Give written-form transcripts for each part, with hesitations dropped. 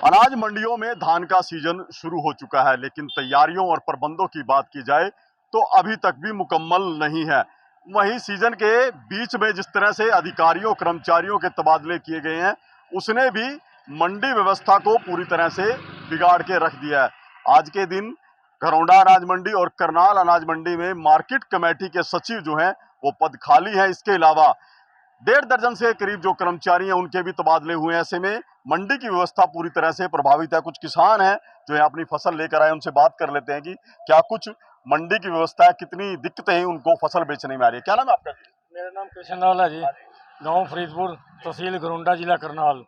अनाज मंडियों में धान का सीजन शुरू हो चुका है, लेकिन तैयारियों और प्रबंधों की बात की जाए तो अभी तक भी मुकम्मल नहीं है। वहीं सीजन के बीच में जिस तरह से अधिकारियों कर्मचारियों के तबादले किए गए हैं, उसने भी मंडी व्यवस्था को पूरी तरह से बिगाड़ के रख दिया है। आज के दिन घरौंडा अनाज मंडी और करनाल अनाज मंडी में मार्केट कमेटी के सचिव जो हैं वो पद खाली है। इसके अलावा 1.5 दर्जन से करीब जो कर्मचारी हैं उनके भी तबादले हुए हैं। ऐसे में मंडी की व्यवस्था पूरी तरह से प्रभावित है। कुछ किसान हैं जो यहाँ अपनी फसल लेकर आए, उनसे बात कर लेते हैं कि क्या कुछ मंडी की व्यवस्था है, कितनी दिक्कतें हैं उनको फसल बेचने में आ रही है। क्या नाम है आपका? मेरा नाम कृष्ण लाल है जी, गांव फरीदपुर, तहसील घरौंडा, जिला करनाल।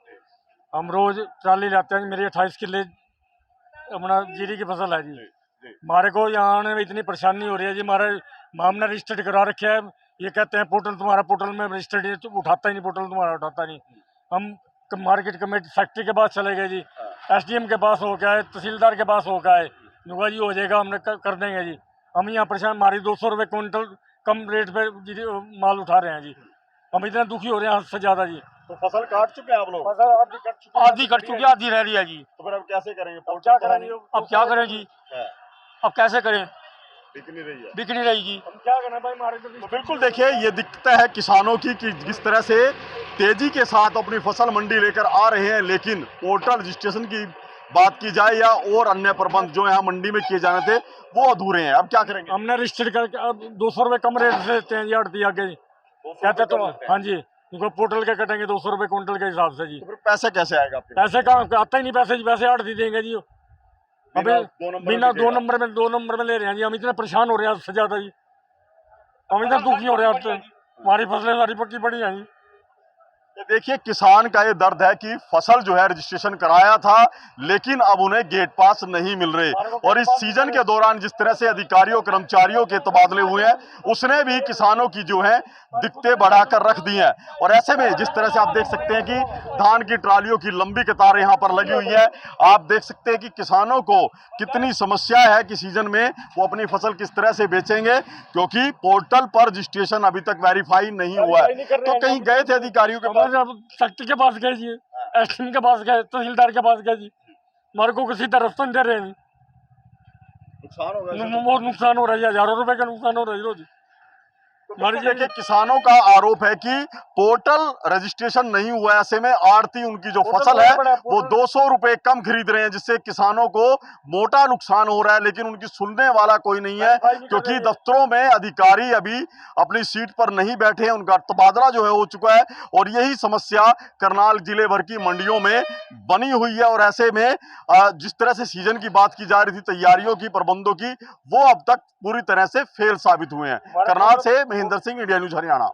हम रोज ट्राली लाते हैं। मेरी 28 किले अपना जीरी की फसल है जी। हमारे को यहाँ आने में इतनी परेशानी हो रही है जी। हमारे माम ने रजिस्टर्ड करा रखे है। ये कहते हैं पोर्टल तुम्हारा, पोर्टल में रजिस्टर्ड उठाता ही नहीं, पोर्टल तुम्हारा उठाता नहीं। हम मार्केट कमेटी फैक्ट्री के पास चले गए जी, SDM के पास हो गया है, तहसीलदार के पास हो गया है, नुका जी हो जाएगा, हमने कर देंगे जी। हम यहाँ परेशान, हमारी 200 रुपये क्विंटल कम रेट पे माल उठा रहे हैं जी। हम इतना दुखी हो रहे हैं हद से ज्यादा जी। तो फसल काट चुके हैं आप लोग? फसल आधी कट चुकी है, आधी रह रही है जी। तो फिर अब कैसे करेंगे? क्या करेंगे? अब क्या करें जी? अब कैसे करें? बिक नहीं रही है। बिक नहीं रही जी। हम क्या करें भाई? हमारे तो बिल्कुल देखिए, ये दिक्कत है किसानों की कि जिस तरह से तेजी के साथ अपनी फसल मंडी लेकर आ रहे हैं, लेकिन पोर्टल रजिस्ट्रेशन की बात की जाए या और अन्य प्रबंध जो यहाँ मंडी में किए जाने थे वो अधूरे हैं। अब क्या करेंगे? हमने रजिस्टर करके अब 200 रुपये कम रेट से देते हैं जी, आड़ती आगे जी कहते तो। हाँ जी, उनको पोर्टल के कटेंगे 200 रुपये क्विंटल के हिसाब से जी। तो फिर पैसे कैसे आएगा आपके? पैसे कहाँ आता ही नहीं, पैसे जी, पैसे आड़ती देंगे जी। अभी बिना दो नंबर में ले रहे हैं जी। हम इतने परेशान हो रहे हैं, ज्यादा जी। हम इतना दुखी हो रहे हैं, हमारी फसलें सारी पक्की पड़ी हैं जी। देखिए, किसान का ये दर्द है कि फसल जो है रजिस्ट्रेशन कराया था, लेकिन अब उन्हें गेट पास नहीं मिल रहे। और इस सीजन के दौरान जिस तरह से अधिकारियों कर्मचारियों के तबादले हुए हैं, उसने भी किसानों की जो है दिक्कतें बढ़ाकर रख दी हैं। और ऐसे में जिस तरह से आप देख सकते हैं कि धान की ट्रालियों की लंबी कतार यहाँ पर लगी हुई है। आप देख सकते हैं कि किसानों को कितनी समस्या है कि सीजन में वो अपनी फसल किस तरह से बेचेंगे, क्योंकि पोर्टल पर रजिस्ट्रेशन अभी तक वेरीफाई नहीं हुआ है। तो कहीं गए थे अधिकारियों के पास? फैक्ट्री के पास गए जी, SDM के पास गए, तहसीलदार के पास गए जी। हमारे को किसी तरह रास्ता नहीं दे रहे हैं। नुकसान हो गया, बहुत नुकसान हो रहा है, हजारों रुपए का नुकसान हो रहा है रोज। देखिए, किसानों का आरोप है कि पोर्टल रजिस्ट्रेशन नहीं हुआ। ऐसे में आड़ती उनकी जो फसल है वो 200 रुपए कम खरीद रहे हैं, जिससे किसानों को मोटा नुकसान हो रहा है। लेकिन उनकी सुनने वाला कोई नहीं है, क्योंकि दफ्तरों में अधिकारी अभी अपनी सीट पर नहीं बैठे हैं। उनका तबादला जो है हो चुका है और यही समस्या करनाल जिले भर की मंडियों में बनी हुई है। और ऐसे में जिस तरह से सीजन की बात की जा रही थी, तैयारियों की, प्रबंधों की, वो अब तक पूरी तरह से फेल साबित हुए हैं। करनाल से महेंद्र सिंह, इंडिया न्यूज हरियाणा।